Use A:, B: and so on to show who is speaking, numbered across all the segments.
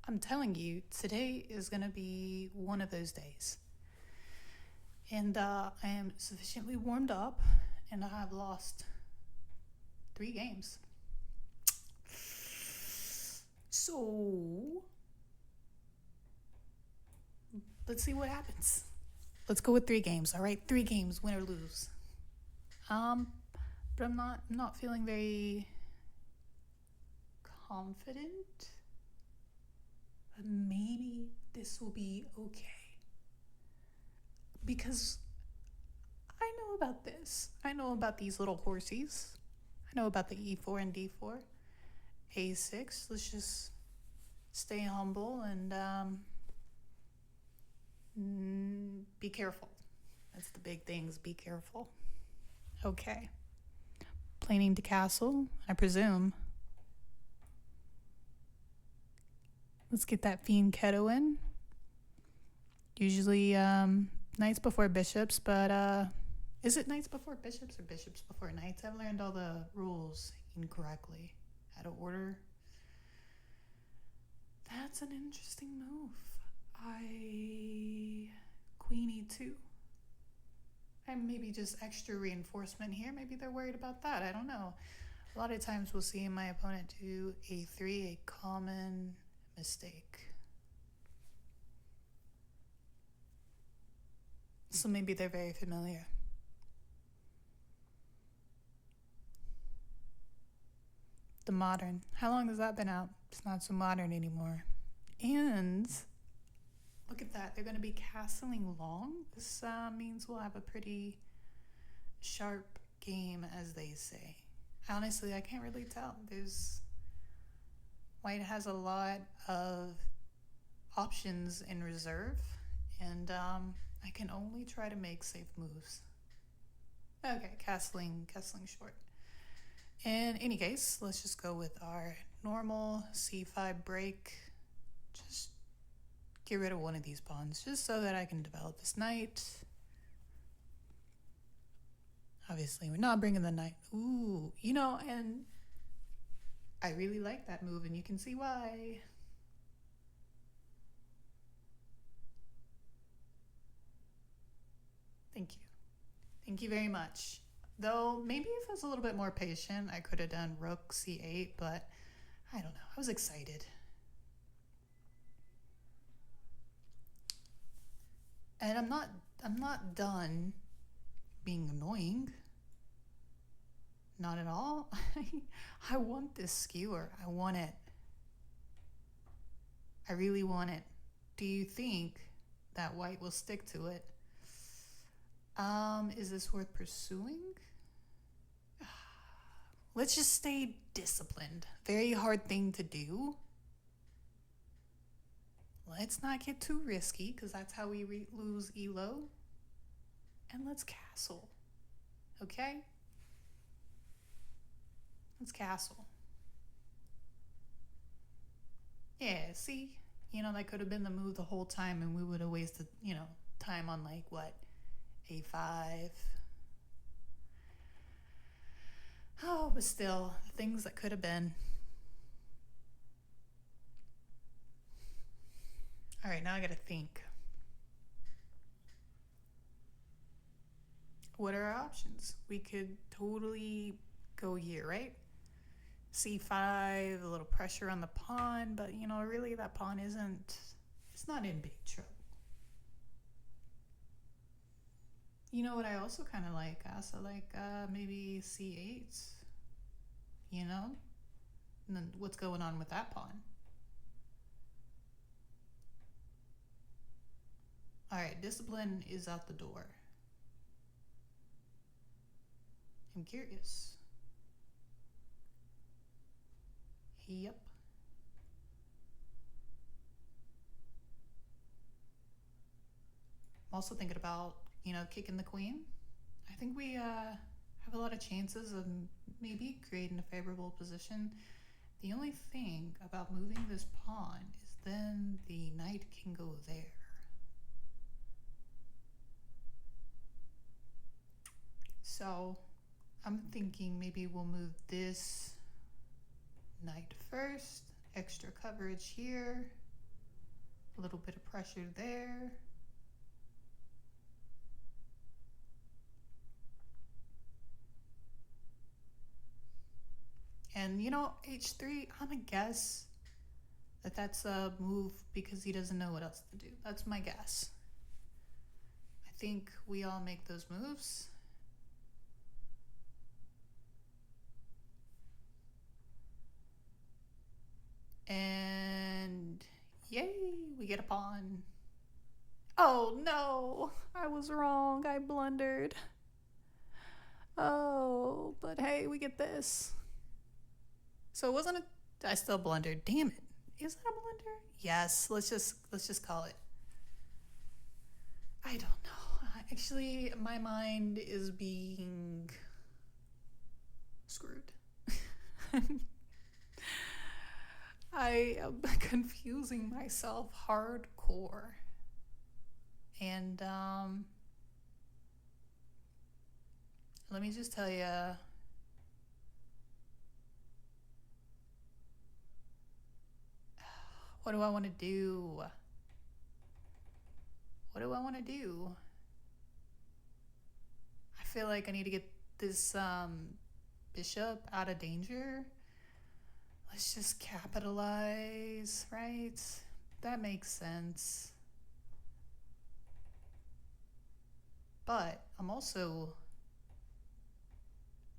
A: I'm telling you, today is going to be one of those days. And I am sufficiently warmed up, and I have lost 3 games. So, let's see what happens. Let's go with 3 games, all right? 3 games, win or lose. But I'm not feeling very confident. But maybe this will be okay. Because I know about this. I know about these little horsies. I know about the E4 and D4. A6. Let's just stay humble and be careful. That's the big things. Be careful. Okay. Planing to castle, I presume. Let's get that Fiend Keto in. Usually knights before bishops, but is it knights before bishops or bishops before knights? I've learned all the rules incorrectly. Out of order. That's an interesting move. Queen E2. And maybe just extra reinforcement here. Maybe they're worried about that. I don't know. A lot of times we'll see my opponent do A3, a common mistake. So maybe they're very familiar. The modern. How long has that been out? It's not so modern anymore. And look at that. They're going to be castling long. This means we'll have a pretty sharp game, as they say. Honestly, I can't really tell. White has a lot of options in reserve, and I can only try to make safe moves. Okay, castling short. In any case, let's just go with our normal C5 break. Just get rid of one of these pawns, just so that I can develop this knight. Obviously, we're not bringing the knight. Ooh, and I really like that move, and you can see why. Thank you. Thank you very much. Though, maybe if I was a little bit more patient, I could have done rook C8, but I don't know. I was excited. And I'm not done being annoying. Not at all. I want this skewer. I want it. I really want it. Do you think that white will stick to it? Is this worth pursuing? Let's just stay disciplined. Very hard thing to do. Let's not get too risky, because that's how we lose elo. And let's castle. Okay? Let's castle. Yeah, see? That could have been the move the whole time, and we would have wasted, time on A5. Oh, but still, the things that could have been. All right, now I gotta think. What are our options? We could totally go here, right? C5, a little pressure on the pawn, but really that pawn it's not in big trouble. You know what I also kind of like? I also like maybe C8, and then what's going on with that pawn? All right, discipline is out the door. I'm curious. Yep. I'm also thinking about, kicking the queen. I think we have a lot of chances of maybe creating a favorable position. The only thing about moving this pawn is then the knight can go there. So I'm thinking maybe we'll move this knight first, extra coverage here. A little bit of pressure there. And you know, h3, I'm gonna guess that that's a move because he doesn't know what else to do. That's my guess. I think we all make those moves. And yay, we get a pawn. Oh no, I was wrong. I blundered. Oh, but hey, we get this. So it wasn't a. I still blundered. Damn it. Is that a blunder? Yes. Let's just call it. I don't know. Actually, my mind is being screwed. I am confusing myself hardcore. And let me just tell you, what do I want to do? What do I want to do? I feel like I need to get this bishop out of danger. Let's just capitalize, right? That makes sense. But I'm also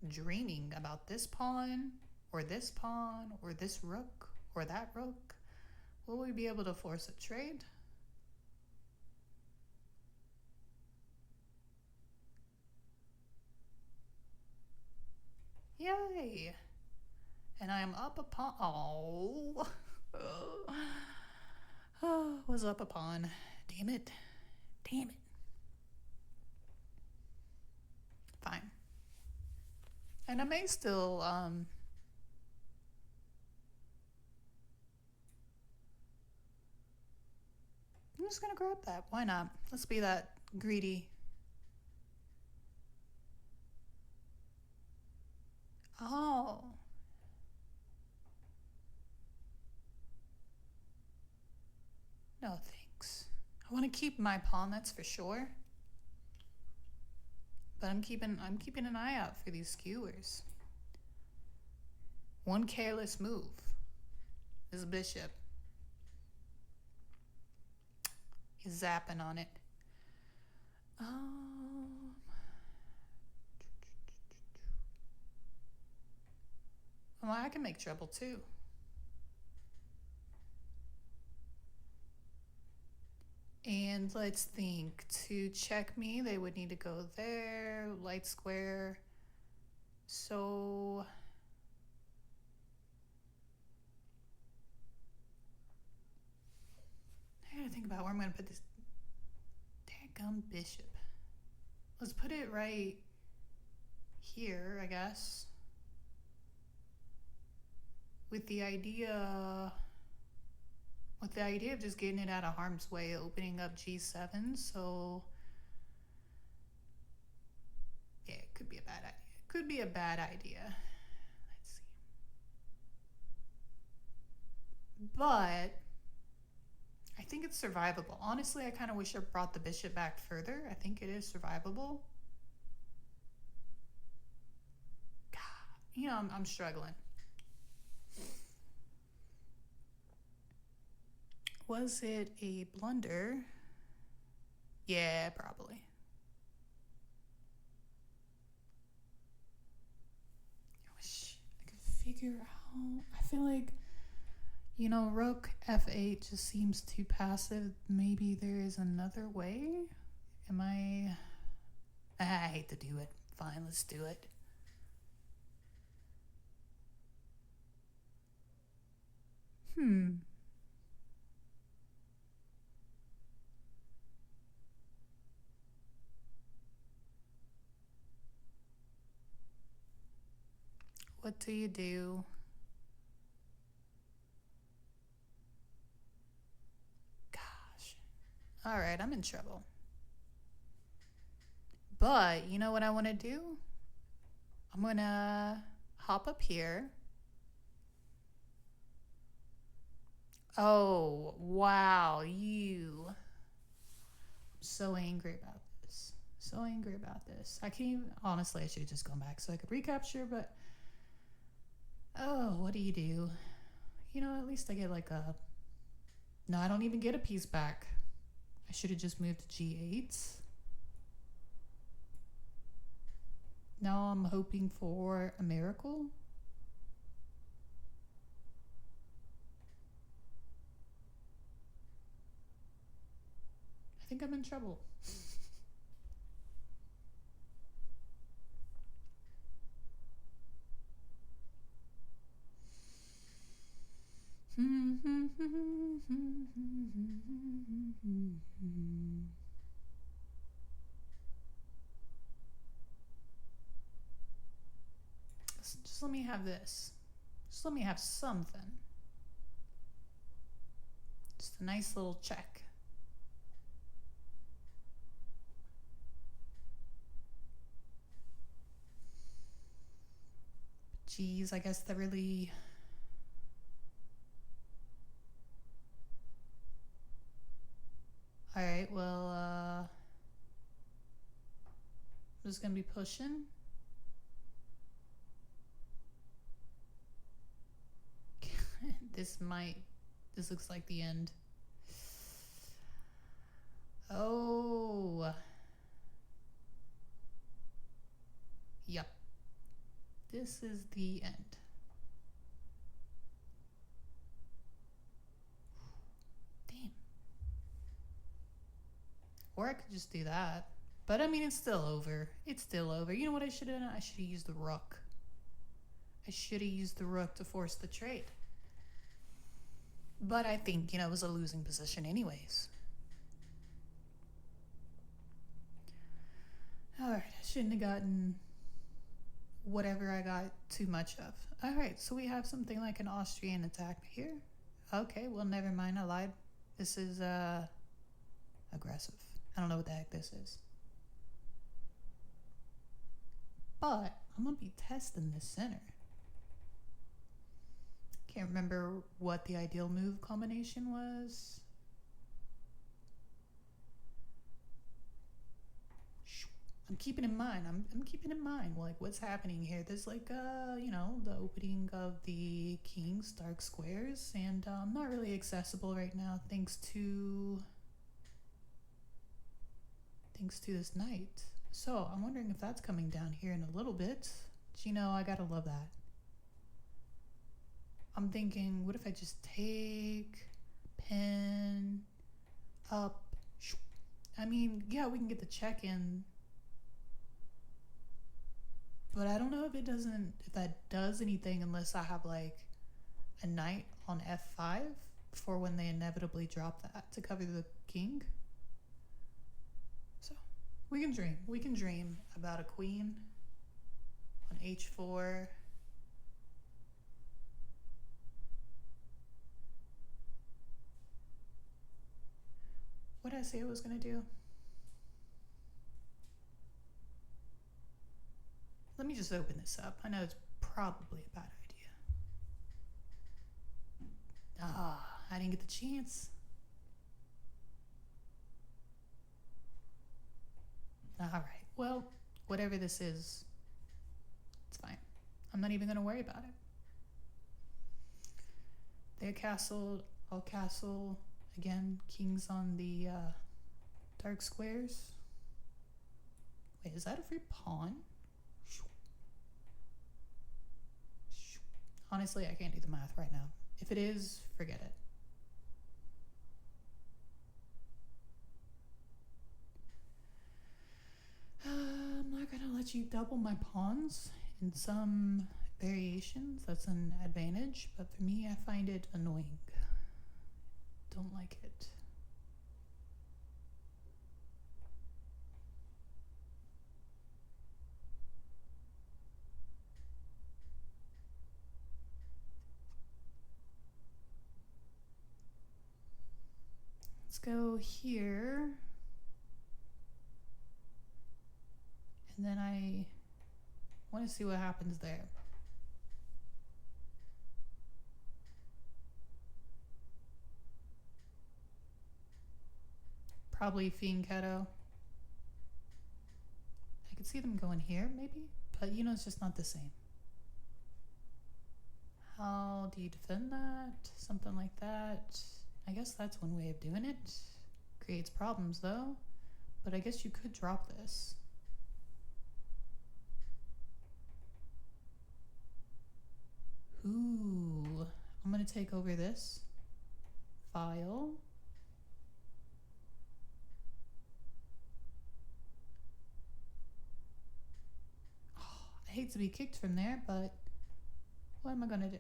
A: dreaming about this pawn, or this pawn, or this rook, or that rook. Will we be able to force a trade? Yay! And I am up a pawn. Oh. Was up a pawn. Damn it. Damn it. Fine. And I may still, I'm just gonna grab that. Why not? Let's be that greedy. Oh. No, thanks. I want to keep my pawn, that's for sure. But I'm keeping an eye out for these skewers. One careless move. This bishop. He's zapping on it. Well, I can make trouble too. And let's think. To check me, they would need to go there. Light square. So I gotta think about where I'm gonna put this daggum bishop. Let's put it right here, I guess. With the idea of just getting it out of harm's way, opening up g7, so yeah, it could be a bad idea. It could be a bad idea. Let's see. But I think it's survivable. Honestly, I kind of wish I brought the bishop back further. I think it is survivable. God, you know, I'm struggling. Was it a blunder? Yeah, probably. I wish I could figure out. I feel like, you know, rook f8 just seems too passive. Maybe there is another way? Am I hate to do it. Fine, let's do it. What do you do? Gosh. All right, I'm in trouble. But you know what I want to do? I'm going to hop up here. Oh, wow, you. I'm so angry about this. So angry about this. I can't even. Honestly, I should have just gone back so I could recapture, but. Oh, what do you do? You know, at least I get like a. No, I don't even get a piece back. I should have just moved to G8. Now I'm hoping for a miracle. I think I'm in trouble. Just let me have this. Just let me have something. Just a nice little check. Geez, I guess that really. Alright, well, I'm just gonna be pushing. This looks like the end. Oh. Yep. This is the end. Damn. Or I could just do that. But I mean, it's still over. It's still over. You know what I should have done? I should have used the rook. I should have used the rook to force the trade. But I think, it was a losing position anyways. Alright, I shouldn't have gotten whatever I got too much of. Alright, so we have something like an Austrian attack here. Okay, well, never mind, I lied. This is, aggressive. I don't know what the heck this is. But I'm gonna be testing this center. Can't remember what the ideal move combination was. I'm keeping in mind. I'm keeping in mind like what's happening here. There's like the opening of the king's dark squares, and not really accessible right now thanks to this knight. So I'm wondering if that's coming down here in a little bit. I gotta love that. I'm thinking, what if I just take pin up? I mean, yeah, we can get the check in. But I don't know if that does anything unless I have like a knight on f5 for when they inevitably drop that to cover the king. So we can dream. We can dream about a queen on h4. What did I say I was gonna do? Let me just open this up. I know it's probably a bad idea. I didn't get the chance. Alright, well, whatever this is, it's fine. I'm not even gonna worry about it. They're castled, I'll castle. Again, kings on the dark squares. Wait, is that a free pawn? Honestly, I can't do the math right now. If it is, forget it. I'm not gonna let you double my pawns. In some variations, that's an advantage, but for me, I find it annoying. Don't like it. Let's go here. And then I want to see what happens there. Probably Fianchetto. I could see them going here, maybe, but you know, it's just not the same. How do you defend that? Something like that. I guess that's one way of doing it. Creates problems though, but I guess you could drop this. Ooh, I'm gonna take over this file. Oh, I hate to be kicked from there, but what am I gonna do?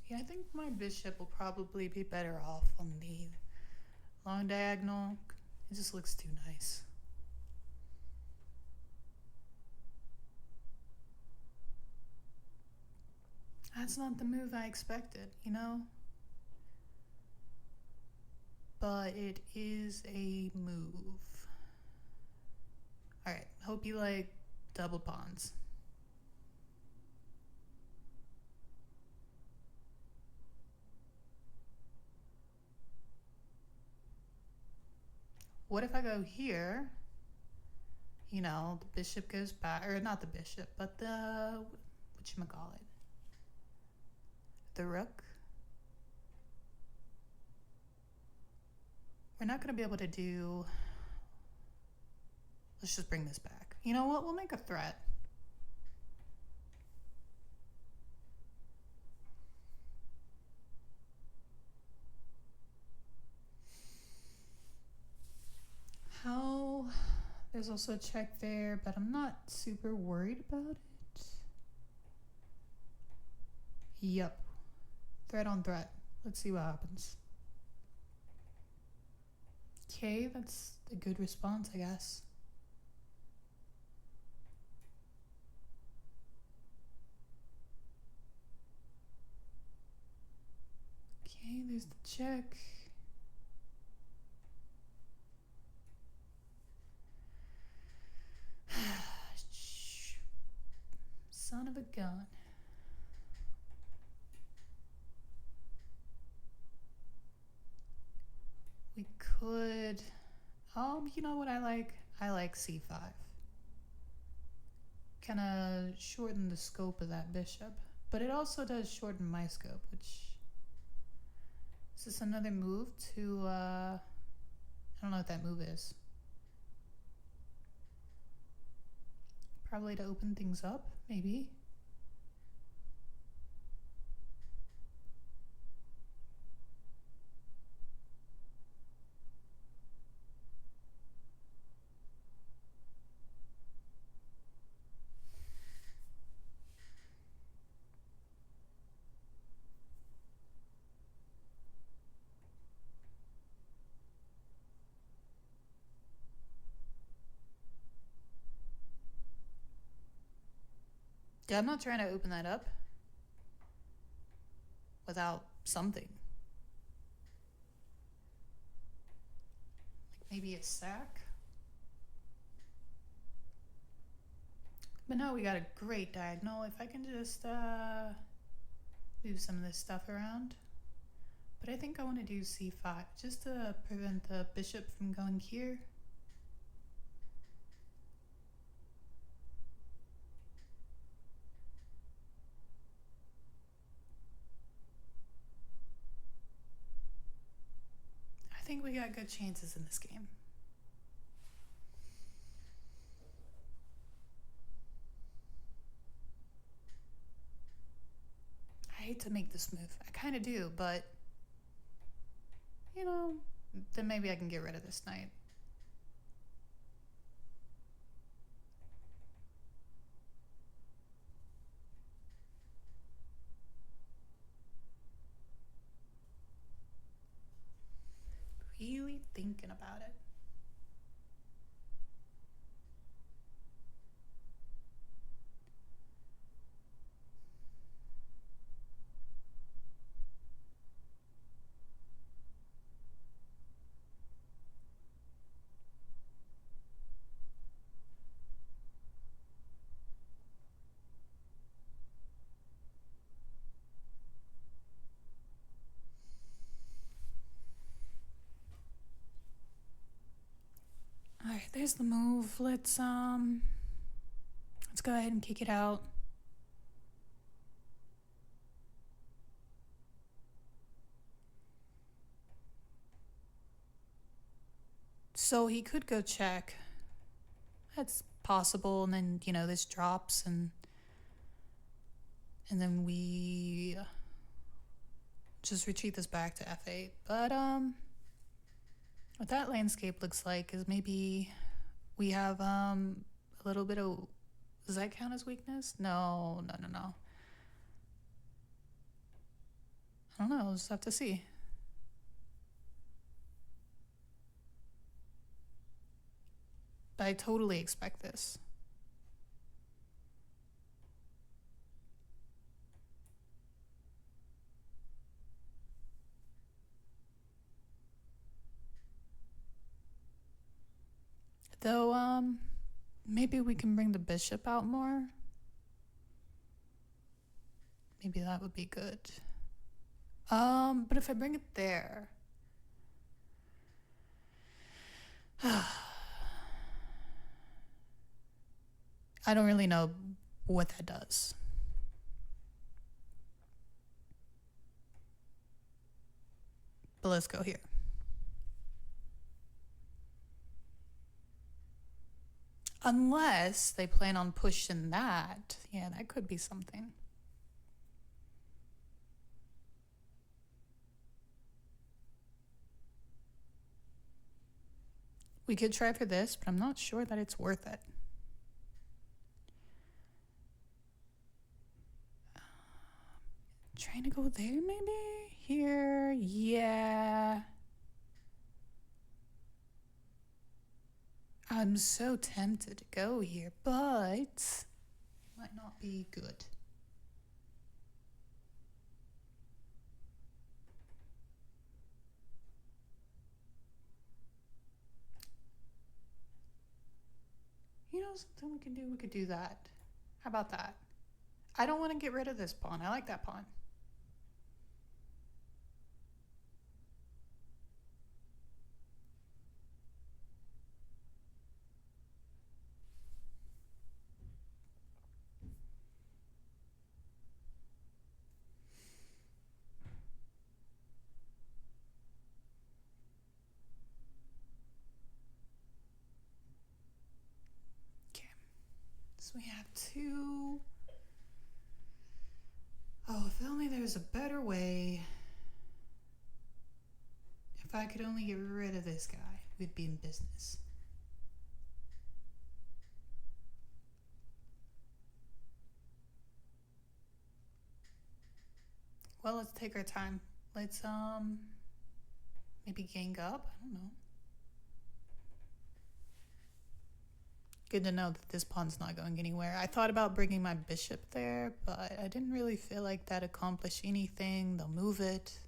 A: Yeah, I think my bishop will probably be better off on the long diagonal. It just looks too nice. That's not the move I expected, you know? But it is a move. Alright, hope you like double pawns. What if I go here? You know, the bishop goes back, or not the bishop, but the, whatchamacallit? The rook. We're not going to be able to do... Let's just bring this back. You know what? We'll make a threat. How... There's also a check there, but I'm not super worried about it. Yep. Threat on threat. Let's see what happens. Okay, that's a good response, I guess. Okay, there's the check. Son of a gun. We could... you know what I like? I like c5. Kind of shorten the scope of that bishop. But it also does shorten my scope, which... Is this another move to... I don't know what that move is. Probably to open things up, maybe. Yeah, I'm not trying to open that up without something. Like maybe a sack? But no, we got a great diagonal. If I can just move some of this stuff around. But I think I want to do c5 just to prevent the bishop from going here. I think we got good chances in this game. I hate to make this move. I kind of do, but you know, then maybe I can get rid of this knight. Really thinking about it. there's the move. Let's go ahead and kick it out. So he could go check. That's possible, and then, you know, this drops and then we just retreat this back to f8. But what that landscape looks like is maybe we have a little bit of, does that count as weakness? No. I don't know, we'll just have to see. But I totally expect this. Though, maybe we can bring the bishop out more. Maybe that would be good. But if I bring it there... I don't really know what that does. But let's go here. Unless they plan on pushing that. Yeah, that could be something. We could try for this, but I'm not sure that it's worth it. Trying to go there, maybe? Here, yeah. I'm so tempted to go here, but it might not be good. You know something we can do? We could do that. How about that? I don't want to get rid of this pawn. I like that pawn. So we have two. Oh, if only there was a better way. If I could only get rid of this guy, we'd be in business. Well, let's take our time. Let's maybe gang up. I don't know. Good to know that this pawn's not going anywhere. I thought about bringing my bishop there, but I didn't really feel like that accomplished anything. They'll move it.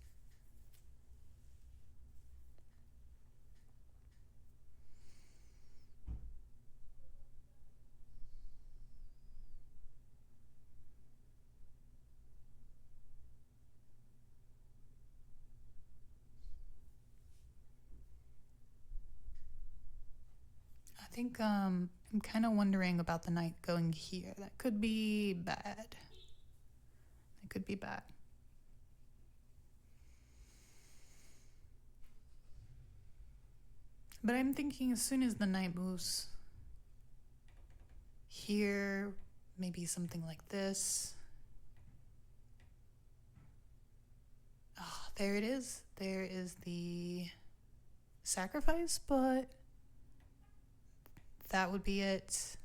A: I think I'm kind of wondering about the knight going here. That could be bad. It could be bad. But I'm thinking as soon as the knight moves here, maybe something like this. Oh, there it is. There is the sacrifice, but that would be it.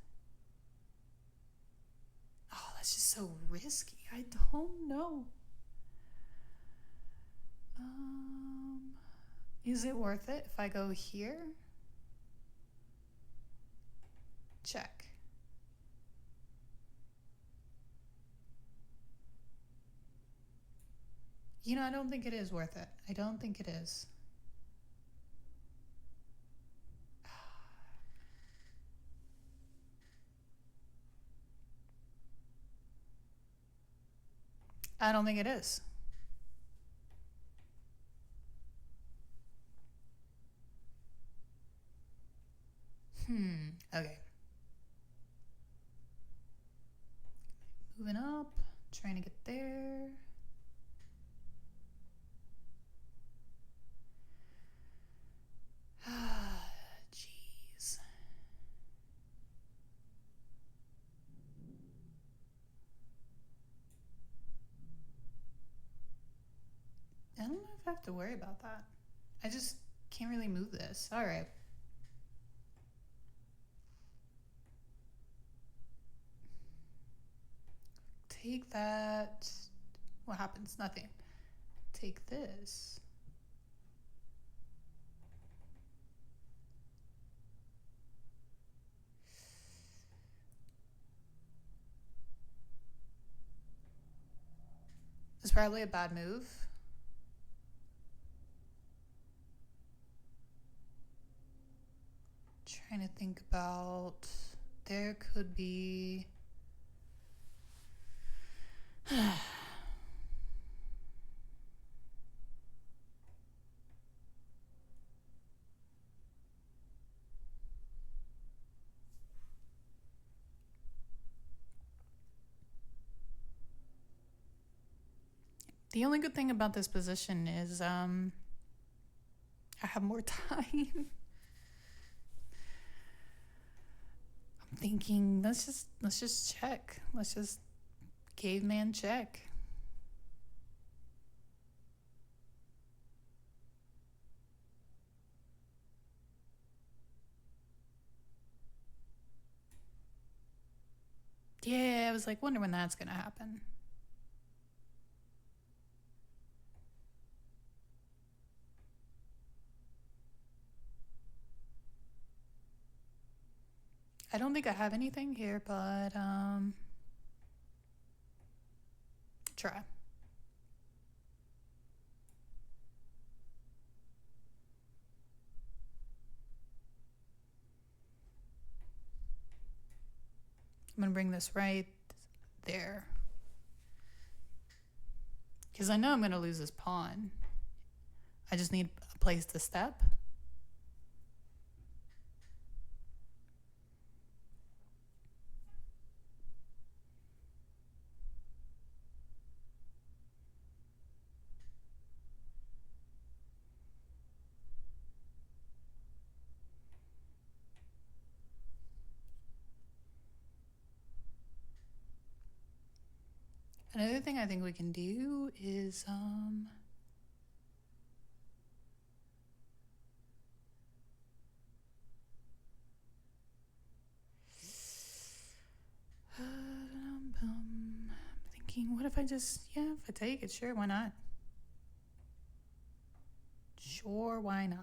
A: Oh, that's just so risky. I don't know. Is it worth it if I go here? Check. You know, I don't think it is worth it. I don't think it is. I don't think it is. Okay. Moving up, trying to get there. Jeez. I don't know if I have to worry about that. I just can't really move this. All right. Take that. What happens? Nothing. Take this. It's probably a bad move. Trying to think about. There could be. The only good thing about this position is I have more time. I'm thinking let's just check. Let's just caveman check. Yeah, I was like, wonder when that's gonna happen. I don't think I have anything here, but try. I'm gonna bring this right there. Because I know I'm gonna lose this pawn. I just need a place to step. Another thing I think we can do is I'm thinking, what if I just, if I take it, sure, why not? Sure, why not?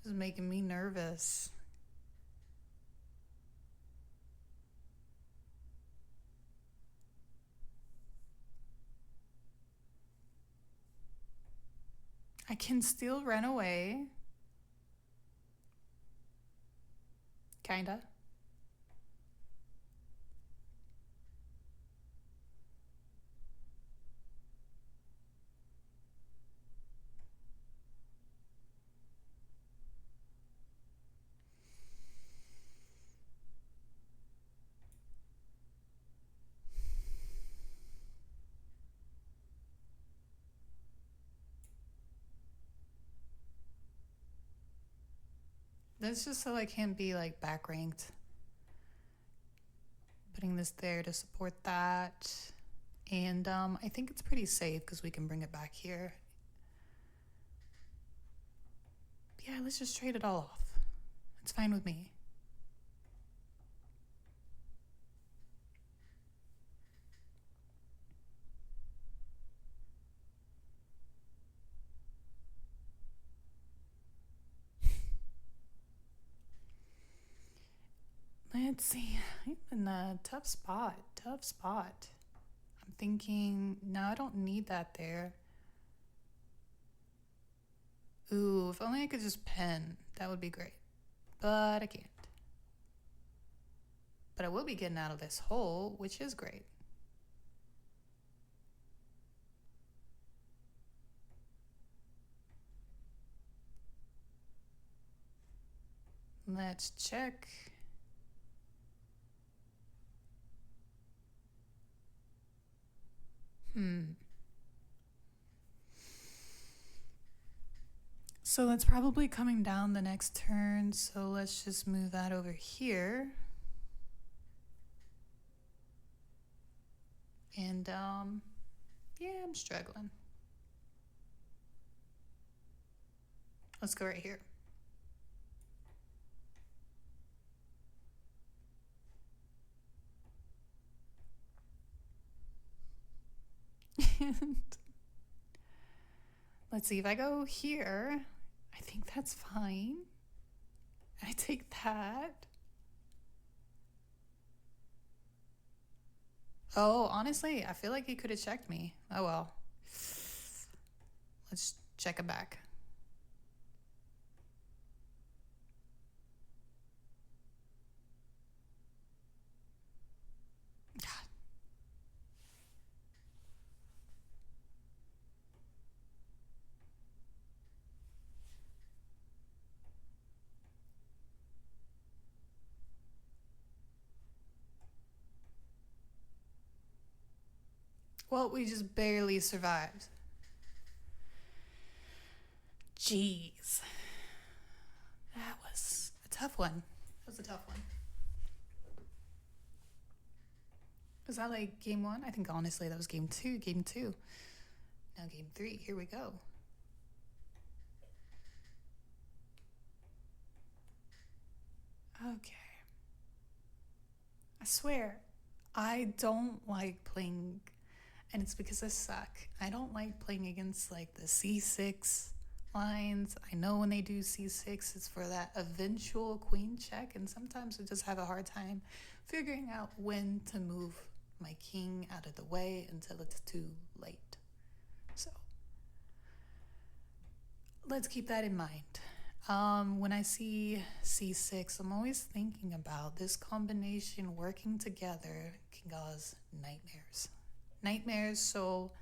A: This is making me nervous. I can still run away. Kinda. That's just so I can't be like back ranked. Putting this there to support that. And I think it's pretty safe because we can bring it back here. Yeah, let's just trade it all off. It's fine with me. Let's see. I'm in a tough spot. I'm thinking, no, I don't need that there. Ooh, if only I could just pen. That would be great. But I can't. But I will be getting out of this hole, which is great. Let's check. So that's probably coming down the next turn, so let's just move that over here. And, yeah, I'm struggling. Let's go right here. And let's see, if I go here, I think that's fine. I take that. Oh, honestly, I feel like he could have checked me. Oh well. Let's check it back. God. Well, we just barely survived. Jeez. That was a tough one. That was a tough one. Was that like game one? I think honestly that was game two. Game two. Now game three. Here we go. Okay. I swear, I don't like playing, and it's because I suck. I don't like playing against like the c6 lines. I know when they do c6, it's for that eventual queen check, and sometimes I just have a hard time figuring out when to move my king out of the way until it's too late. So let's keep that in mind. When I see c6, I'm always thinking about this combination working together can cause nightmares. Nightmares, so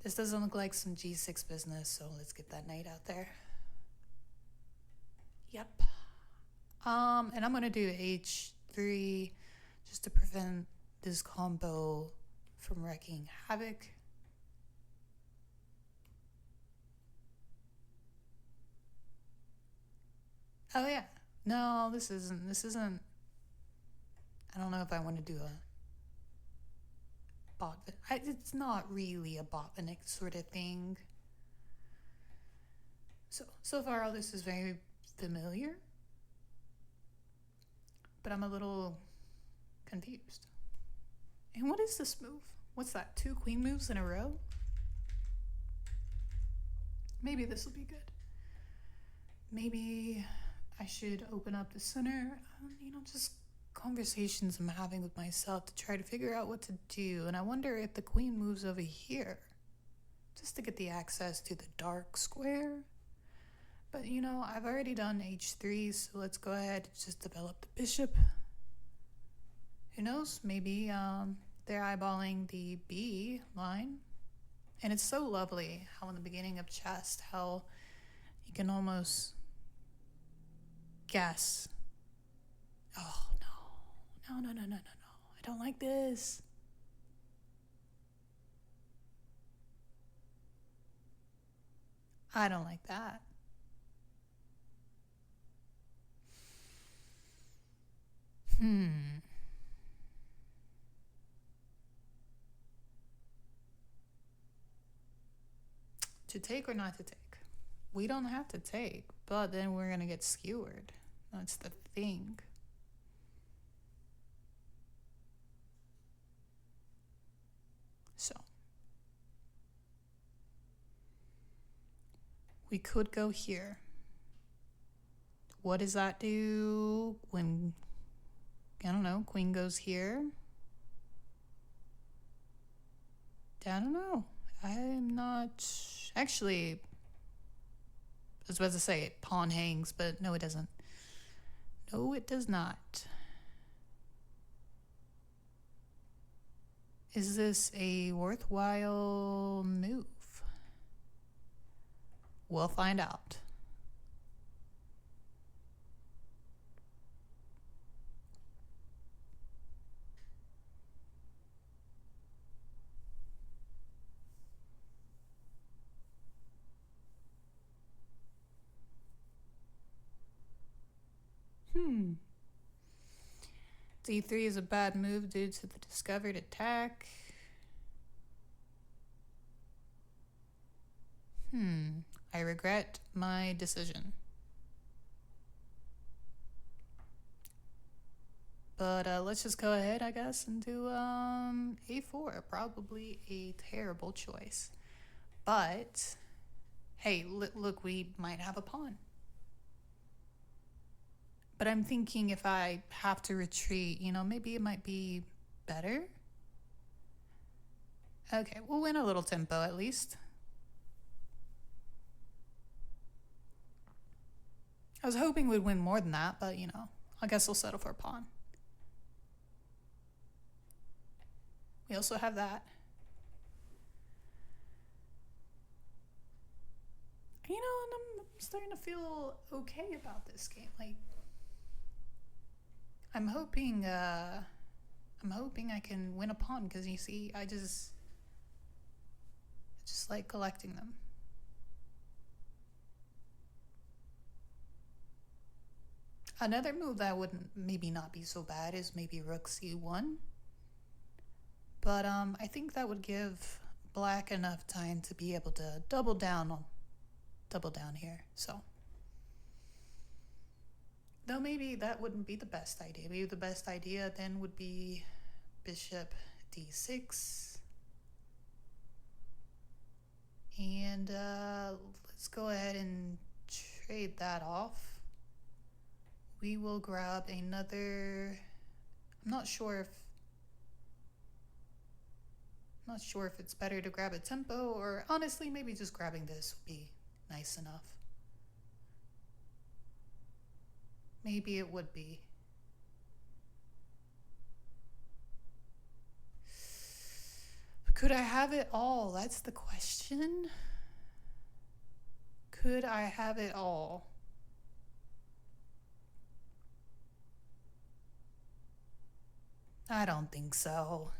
A: this doesn't look like some g6 business, so let's get that knight out there. Yep. And I'm gonna do h3 just to prevent this combo from wreaking havoc. Oh yeah. No, this isn't. I don't know if I want to do a bot. It's not really a Botvinnik sort of thing. So far, all this is very familiar, but I'm a little confused. And what is this move? What's that? 2 queen moves in a row? Maybe this will be good. Maybe I should open up the center. Just conversations I'm having with myself to try to figure out what to do. And I wonder if the queen moves over here just to get the access to the dark square. But I've already done h3, so let's go ahead and just develop the bishop. Who knows? Maybe they're eyeballing the B line. And it's so lovely how in the beginning of chess, how you can almost guess. Oh, no. I don't like this. I don't like that. To take or not to take? We don't have to take, but then we're going to get skewered. That's the thing. So we could go here. What does that do when, I don't know, queen goes here? I don't know. I'm not... Actually, I was about to say pawn hangs, but no, it doesn't. No, it does not. Is this a worthwhile move? We'll find out. D3 is a bad move due to the discovered attack. I regret my decision. But let's just go ahead, I guess, and do A4. Probably a terrible choice. But, hey, look, we might have a pawn. But I'm thinking if I have to retreat, maybe it might be better. Okay, we'll win a little tempo at least. I was hoping we'd win more than that, but I guess we'll settle for a pawn. We also have that. And I'm starting to feel okay about this game. Like, I'm hoping I can win a pawn, because you see, I just like collecting them. Another move that would maybe not be so bad is maybe rook c1. But I think that would give black enough time to be able to double down here. So, though maybe that wouldn't be the best idea. Maybe the best idea then would be bishop d6. And let's go ahead and trade that off. We will grab another. I'm not sure if it's better to grab a tempo, or honestly maybe just grabbing this would be nice enough. Maybe it would be. Could I have it all? That's the question. Could I have it all? I don't think so.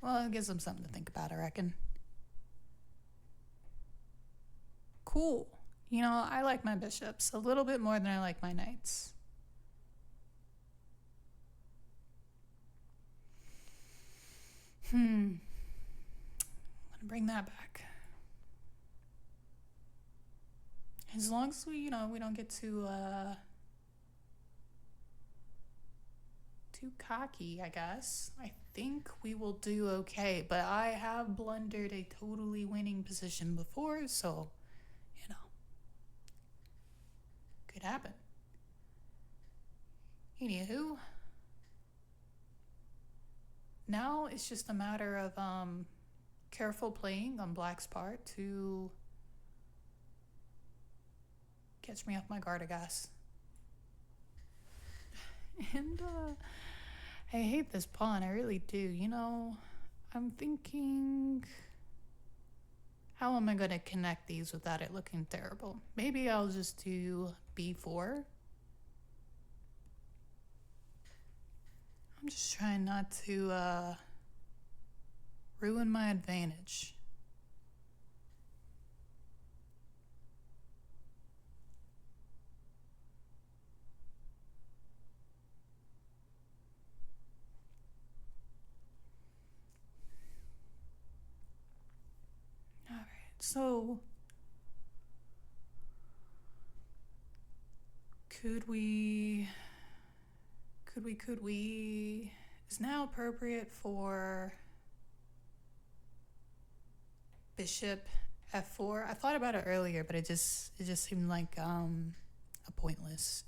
A: Well, it gives them something to think about, I reckon. Cool. I like my bishops a little bit more than I like my knights. I'm gonna bring that back. As long as we don't get too cocky, I guess. I think we will do okay, but I have blundered a totally winning position before, so could happen. Anywho, now it's just a matter of careful playing on black's part to catch me off my guard, I guess. And I hate this pawn, I really do. I'm thinking, how am I going to connect these without it looking terrible? Maybe I'll just do b4. I'm just trying not to ruin my advantage. All right, so could we is now appropriate for bishop f4? I thought about it earlier, but it just seemed like it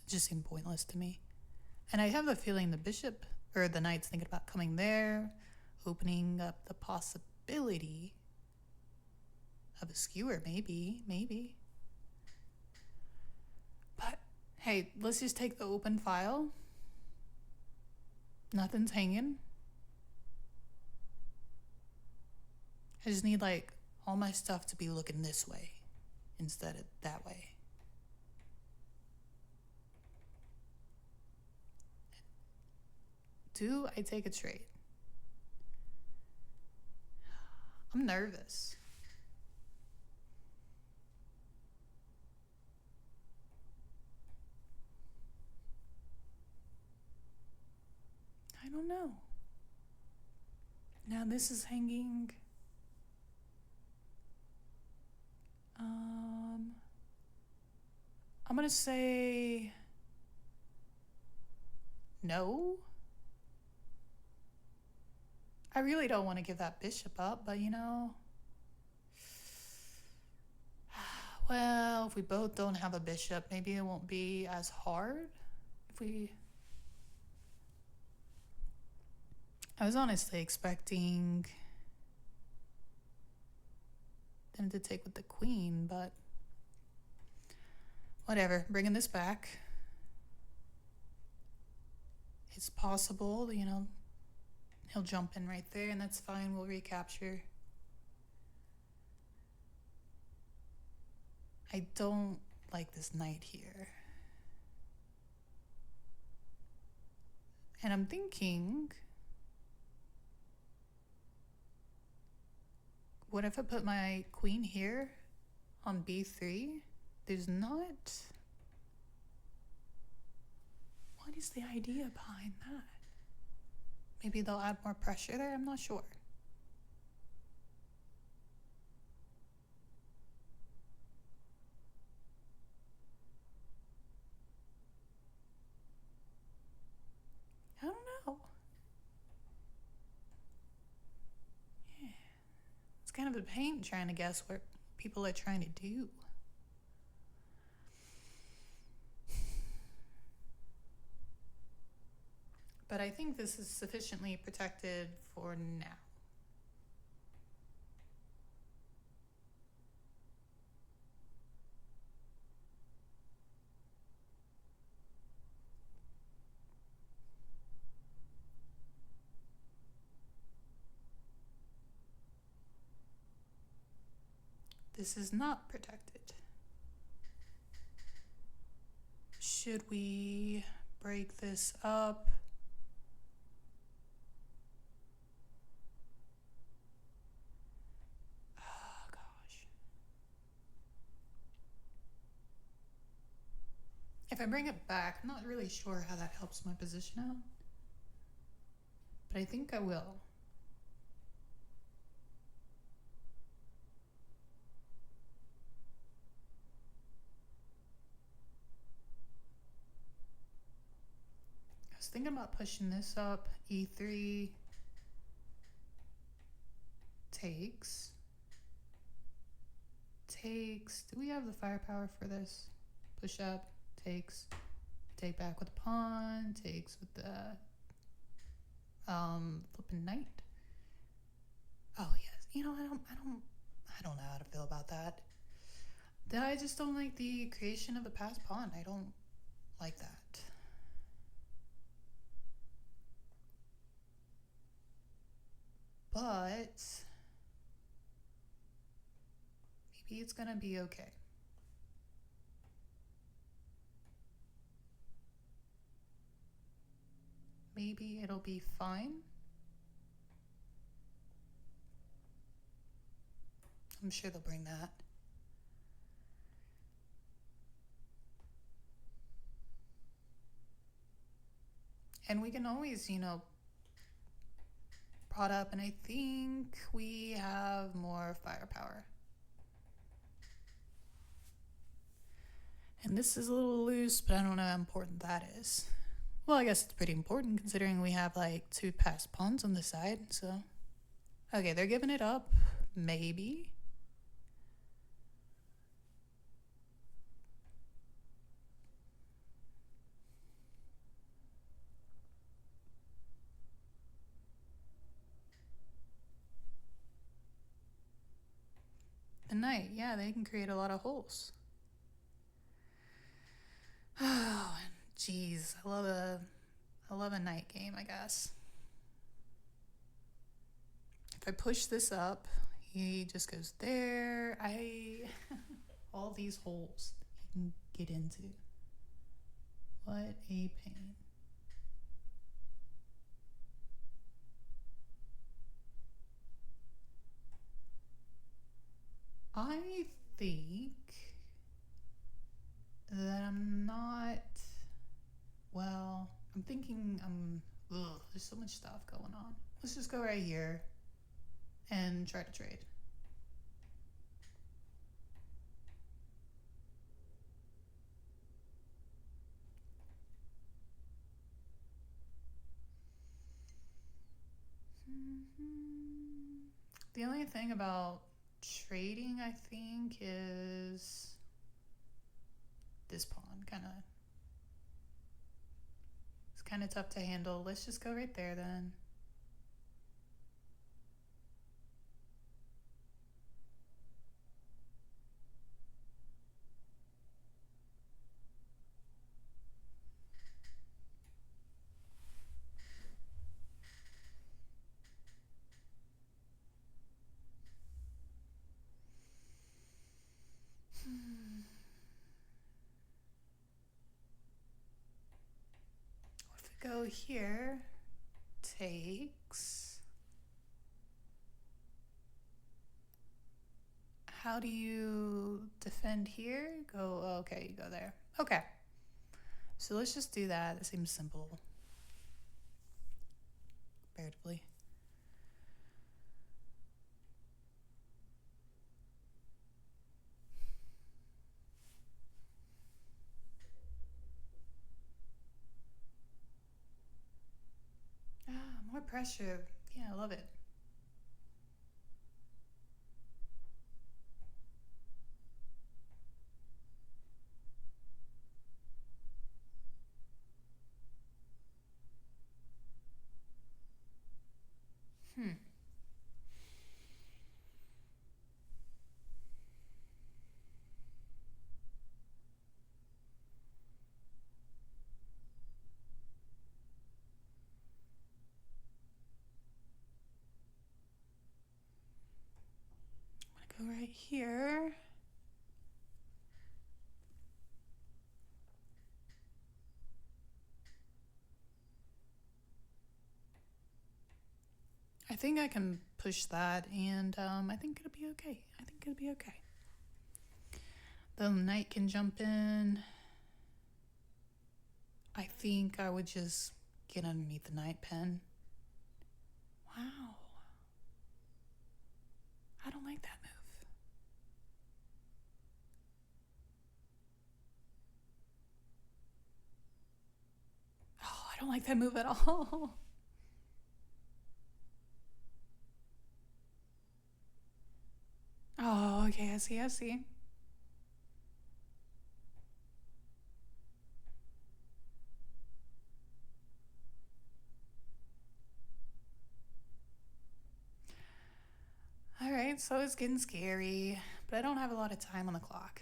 A: just seemed pointless to me. And I have a feeling the bishop or the knight's thinking about coming there, opening up the possibility of a skewer, maybe. But hey, let's just take the open file. Nothing's hanging. I just need all my stuff to be looking this way instead of that way. Do I take a trade? I'm nervous. I don't know. Now this is hanging. I'm gonna say no. I really don't want to give that bishop up, but you know. Well, if we both don't have a bishop, maybe it won't be as hard. If we... I was honestly expecting them to take with the queen, but whatever. Bringing this back. It's possible, you know, he'll jump in right there, and that's fine. We'll recapture. I don't like this knight here. And I'm thinking, what if I put my queen here on b3? There's not... What is the idea behind that? Maybe they'll add more pressure there? I'm not sure. I don't know. Yeah. It's kind of a pain trying to guess what people are trying to do. But I think this is sufficiently protected for now. This is not protected. Should we break this up? Oh, gosh. If I bring it back, I'm not really sure how that helps my position out. But I think I will. I was thinking about pushing this up. E3 takes. Do we have the firepower for this? Push up, takes, take back with a pawn, takes with the flipping knight. Oh yes, you know, I don't know how to feel about that. I just don't like the creation of a passed pawn. I don't like that. But maybe it's gonna be okay. Maybe it'll be fine. I'm sure they'll bring that. And we can always, you know, prod up, and I think we have more firepower. And this is a little loose, but I don't know how important that is. Well, I guess it's pretty important considering we have like 2 passed pawns on the side, so. Okay, they're giving it up. Maybe. The knight, yeah, they can create a lot of holes. Oh, jeez, I love a knight game, I guess. If I push this up, he just goes there. All these holes he can get into. What a pain. think that I'm not. Well, I'm thinking there's so much stuff going on. Let's just go right here and try to trade. The only thing about trading, I think, is this pawn it's kind of tough to handle. Let's just go right there then. If we go here, takes. How do you defend here? Go, okay, you go there. Okay. So let's just do that. It seems simple. Comparatively. More pressure. Yeah, I love it. I'm gonna go right here. I think I can push that, and I think it'll be okay. The knight can jump in. I think I would just get underneath the knight pen. Wow. I don't like that move. Oh, I don't like that move at all. Oh, okay, I see. Alright, so it's getting scary, but I don't have a lot of time on the clock.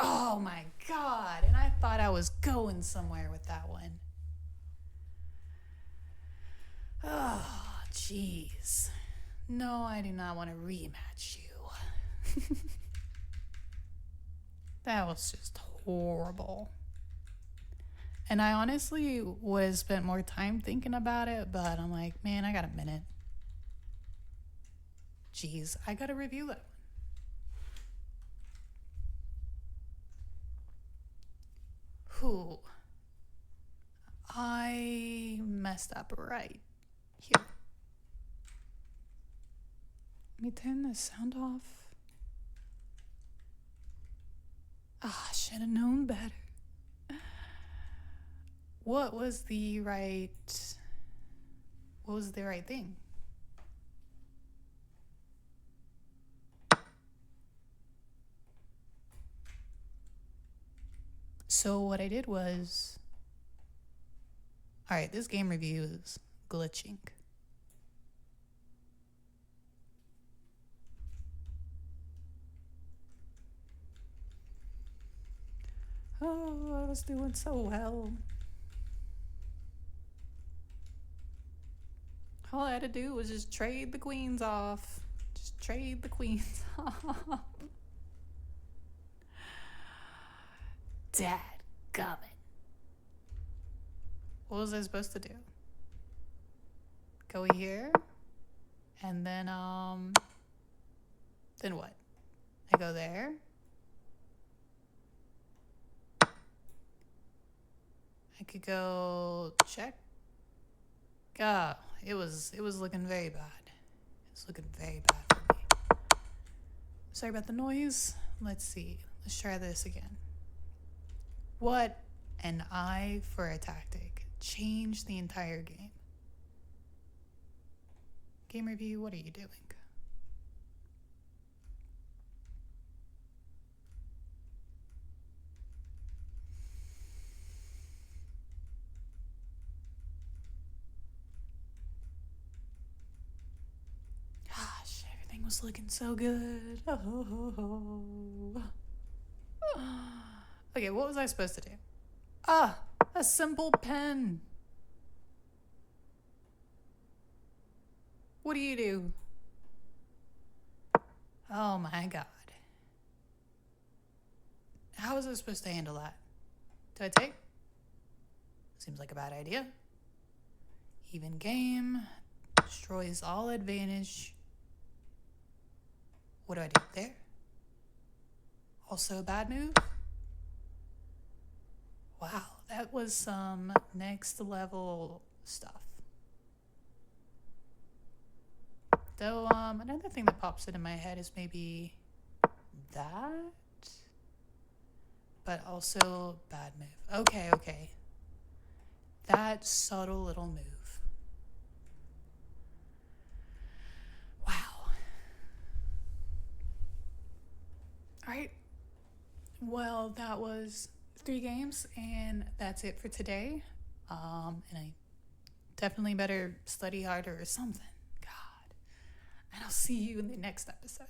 A: Oh my god, and I thought I was going somewhere with that one. Oh, jeez. No, I do not want to rematch you. That was just horrible. And I honestly would have spent more time thinking about it, but I'm like, man, I got a minute. Jeez, I gotta review that one. Whew. I messed up right here. Let me turn the sound off. Ah, I should have known better. What was the right thing? So what I did was, all right, this game review is glitching. Oh, I was doing so well. All I had to do was just trade the queens off. Just trade the queens off. Dadgummit. What was I supposed to do? Go here? And then what? I go there. I could go check. It was looking very bad. It's looking very bad for me. Sorry about the noise. Let's see. Let's try this again. What an eye for a tactic. Changed the entire game. Game review, what are you doing? Gosh, everything was looking so good. Oh. Okay, what was I supposed to do? A simple pen. What do you do? Oh my god. How was I supposed to handle that? Do I take? Seems like a bad idea. Even game. Destroys all advantage. What do I do there? Also a bad move? Wow, that was some next level stuff. Though, another thing that pops into my head is maybe that, but also bad move. Okay. That subtle little move. Wow. All right. Well, that was 3 games, and that's it for today. And I definitely better study harder or something. God. And I'll see you in the next episode.